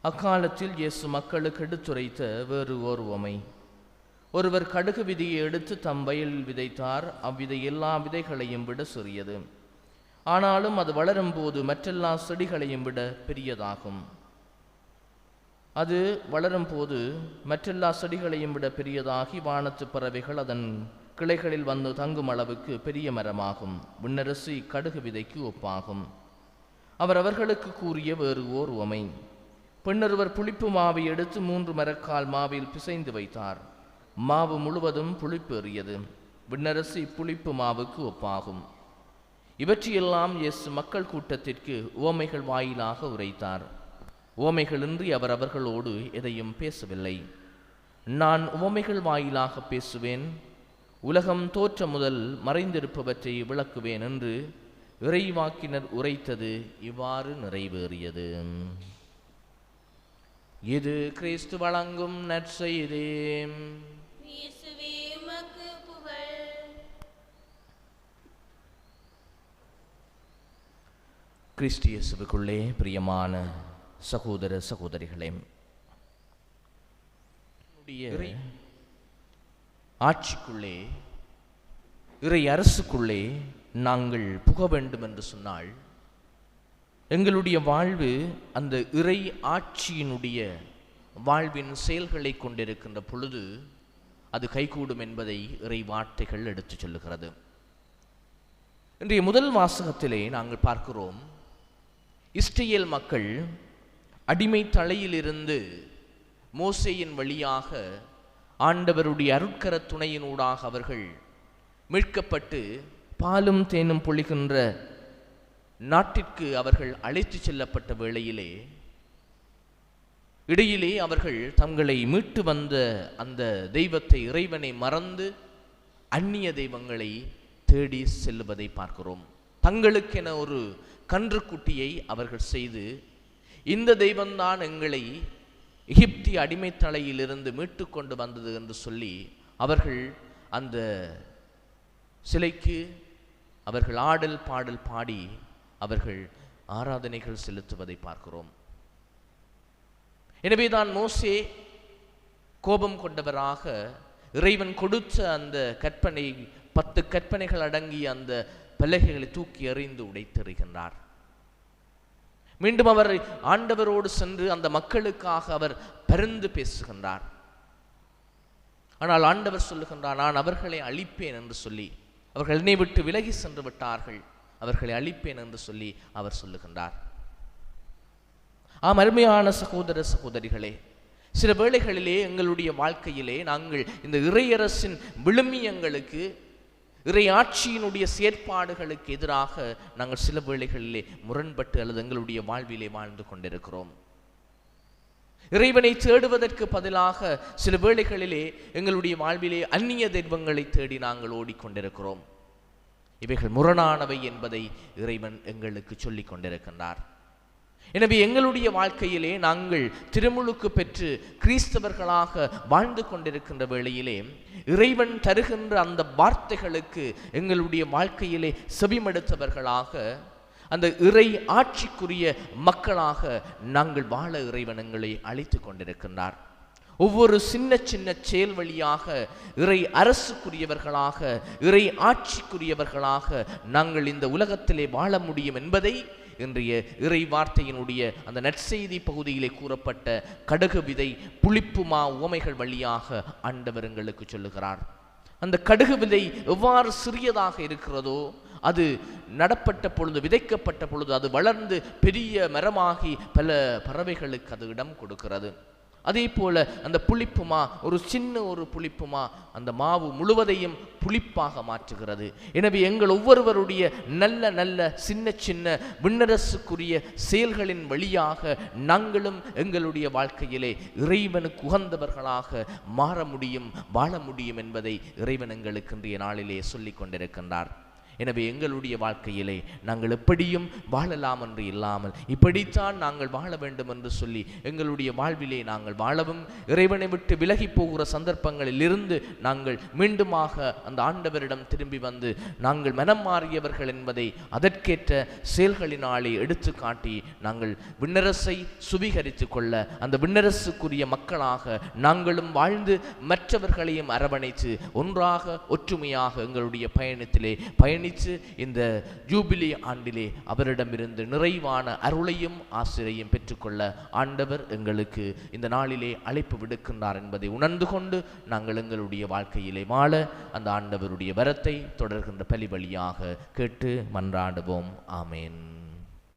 அக்காலத்தில் இயேசு மக்களுக்கு எடுத்துரைத்த வேறு ஓர் உவமை. ஒருவர் கடுகு விதையை எடுத்து தம் வயலில் விதைத்தார். அவ்விதை எல்லா விதைகளையும் விட சிறியது, ஆனாலும் அது வளரும் போது மற்றெல்லா செடிகளையும் விட பெரியதாகும். அது வளரும் போது மற்றெல்லா செடிகளையும் விட பெரியதாகி வானத்து பறவைகள் அதன் கிளைகளில் வந்து தங்கும் அளவுக்கு பெரிய மரமாகும். விண்ணரசு இக்கடுகு விதைக்கு ஒப்பாகும். அவர் அவர்களுக்கு கூறிய வேறு ஓர் உவமை. பெண்ணொருவர் புளிப்பு மாவை எடுத்து 3 மரக்கால் மாவில் பிசைந்து வைத்தார். மாவு முழுவதும் புளிப்பேறியது. விண்ணரசு இப்புளிப்பு மாவுக்கு ஒப்பாகும். இவற்றையெல்லாம் இயேசு மக்கள் கூட்டத்திற்கு உவமைகள் வாயிலாக உரைத்தார். உவமைகளின்றி அவர் அவர்களோடு எதையும் பேசவில்லை. நான் உவமைகள் வாயிலாக பேசுவேன், உலகம் தோற்ற முதல் மறைந்திருப்பவற்றை விளக்குவேன் என்று இறைவாக்கினர் உரைத்தது இவ்வாறு நிறைவேறியது. இது கிறிஸ்து வழங்கும் நற்செய்தி. கிறிஸ்து இயேசுவுக்குள்ளே பிரியமான சகோதர சகோதரிகளே, ஆட்சிக்குள்ளே, இறை அரசுக்குள்ளே நாங்கள் புக வேண்டும் என்று சொன்னால் எங்களுடைய வாழ்வு அந்த இறை ஆட்சியினுடைய வாழ்வின் செயல்களை கொண்டிருக்கின்ற பொழுது அது கைகூடும் என்பதை இறை வார்த்தைகள் எடுத்துச் சொல்லுகிறது. இன்றைய முதல் வாசகத்திலே நாங்கள் பார்க்கிறோம், இஸ்ரேல் மக்கள் அடிமை தலையிலிருந்து மோசேயின் வழியாக ஆண்டவருடைய அருட்கர துணையினூடாக அவர்கள் மீட்கப்பட்டு பாலும் தேனும் பொழிகின்ற நாட்டிற்கு அவர்கள் அழைத்து செல்லப்பட்ட வேளையிலே இடையிலே அவர்கள் தங்களை மீட்டு வந்த அந்த தெய்வத்தை, இறைவனை மறந்து அந்நிய தெய்வங்களை தேடி செல்லுவதை பார்க்கிறோம். தங்களுக்கென ஒரு கன்றுக்குட்டியை அவர்கள் செய்து, இந்த தெய்வம்தான் எங்களை எகிப்திய அடிமைத்தலையிலிருந்து மீட்டு கொண்டு வந்தது என்று சொல்லி அவர்கள் அந்த சிலைக்கு அவர்கள் ஆடல் பாடல் பாடி அவர்கள் ஆராதனைகள் செலுத்துவதை பார்க்கிறோம். எனவேதான் மோசே கோபம் கொண்டவராக இறைவன் கொடுத்த அந்த கற்பனை, 10 கற்பனைகள் அடங்கிய அந்த பலகைகளை தூக்கி எறிந்து உடைத்தெறிகின்றார். மீண்டும் அவர் ஆண்டவரோடு சென்று அந்த மக்களுக்காக அவர் பரிந்து பேசுகின்றார். ஆனால் ஆண்டவர் சொல்லுகின்றார், நான் அவர்களை அழிப்பேன் என்று சொல்லி. அவர்கள் என்னை விட்டு விலகி சென்று விட்டார்கள், அவர்களை அழிப்பேன் என்று சொல்லி அவர் சொல்லுகின்றார். அருமையான சகோதர சகோதரிகளே, சில வேளைகளிலே எங்களுடைய வாழ்க்கையிலே நாங்கள் இந்த இறையரசின் விழுமியங்களுக்கு, இறை ஆட்சியினுடைய செயற்பாடுகளுக்கு எதிராக நாங்கள் சில வேளைகளிலே முரண்பட்டு அல்லது எங்களுடைய வாழ்விலே வாழ்ந்து கொண்டிருக்கிறோம். இறைவனை தேடுவதற்கு பதிலாக சில வேளைகளிலே எங்களுடைய வாழ்விலே அந்நிய தெய்வங்களை தேடி நாங்கள் ஓடிக்கொண்டிருக்கிறோம். இவைகள் முரணானவை என்பதை இறைவன் எங்களுக்கு சொல்லிக் கொண்டிருக்கின்றார். எனவே எங்களுடைய வாழ்க்கையிலே நாங்கள் திருமுழுக்கு பெற்று கிறிஸ்தவர்களாக வாழ்ந்து கொண்டிருக்கின்ற வேளையிலே இறைவன் தருகின்ற அந்த வார்த்தைகளுக்கு எங்களுடைய வாழ்க்கையிலே செவிமடுத்தவர்களாக, அந்த இறை ஆட்சிக்குரிய மக்களாக நாங்கள் வாழ இறைவன் எங்களை அழைத்து கொண்டிருக்கின்றார். ஒவ்வொரு சின்ன சின்ன செயல் வழியாக இறை அரசுக்குரியவர்களாக, இறை ஆட்சிக்குரியவர்களாக நாங்கள் இந்த உலகத்திலே வாழ முடியும் என்பதை இன்றைய இறை வார்த்தையினுடைய அந்த நற்செய்தி பகுதியிலே கூறப்பட்ட கடுகு விதை புளிப்புமா உவமைகள் வழியாக ஆண்டவர் எங்களுக்கு சொல்லுகிறார். அந்த கடுகு விதை எவ்வாறு சிறியதாக இருக்கிறதோ, அது நடப்பட்ட பொழுது, விதைக்கப்பட்ட பொழுது அது வளர்ந்து பெரிய மரமாகி பல பறவைகளுக்கு அது இடம் கொடுக்கிறது. அதே போல அந்த புளிப்புமா, ஒரு சின்ன ஒரு புளிப்புமா அந்த மாவு முழுவதையும் புளிப்பாக மாற்றுகிறது. எனவே எங்கள் ஒவ்வொருவருடைய நல்ல நல்ல சின்ன சின்ன விண்ணரசுக்குரிய செயல்களின் வழியாக நாங்களும் எங்களுடைய வாழ்க்கையிலே இறைவனுக்கு உகந்தவர்களாக மாற முடியும், வாழ முடியும் என்பதை இறைவன் எங்களுக்கு இன்றைய நாளிலே சொல்லிக் கொண்டிருக்கின்றார். எனவே எங்களுடைய வாழ்க்கையிலே நாங்கள் எப்படியும் வாழலாம் என்று இல்லாமல் இப்படித்தான் நாங்கள் வாழ வேண்டும் என்று சொல்லி எங்களுடைய வாழ்விலே நாங்கள் வாழவும், இறைவனை விட்டு விலகி போகிற சந்தர்ப்பங்களில் இருந்து நாங்கள் மீண்டுமாக அந்த ஆண்டவரிடம் திரும்பி வந்து நாங்கள் மனம் மாறியவர்கள் என்பதை அதற்கேற்ற செயல்களினாலே எடுத்து காட்டி நாங்கள் விண்ணரசை சுவீகரித்து கொள்ள, அந்த விண்ணரசுக்குரிய மக்களாக நாங்களும் வாழ்ந்து மற்றவர்களையும் அரவணைத்து ஒன்றாக ஒற்றுமையாக எங்களுடைய பயணத்திலே பயணித்து இந்த ஜூபிலி ஆண்டிலே அவரிடமிருந்து நிறைவான அருளையும் ஆசிரையும் பெற்றுக்கொள்ள ஆண்டவர் எங்களுக்கு இந்த நாளிலே அழைப்பு விடுக்கின்றார் என்பதை உணர்ந்து கொண்டு நாங்கள் எங்களுடைய வாழ்க்கையிலே வாழ அந்த ஆண்டவருடைய வரத்தை தொடர்கின்ற பலி வழியாக கேட்டு மன்றாடுவோம். ஆமேன்.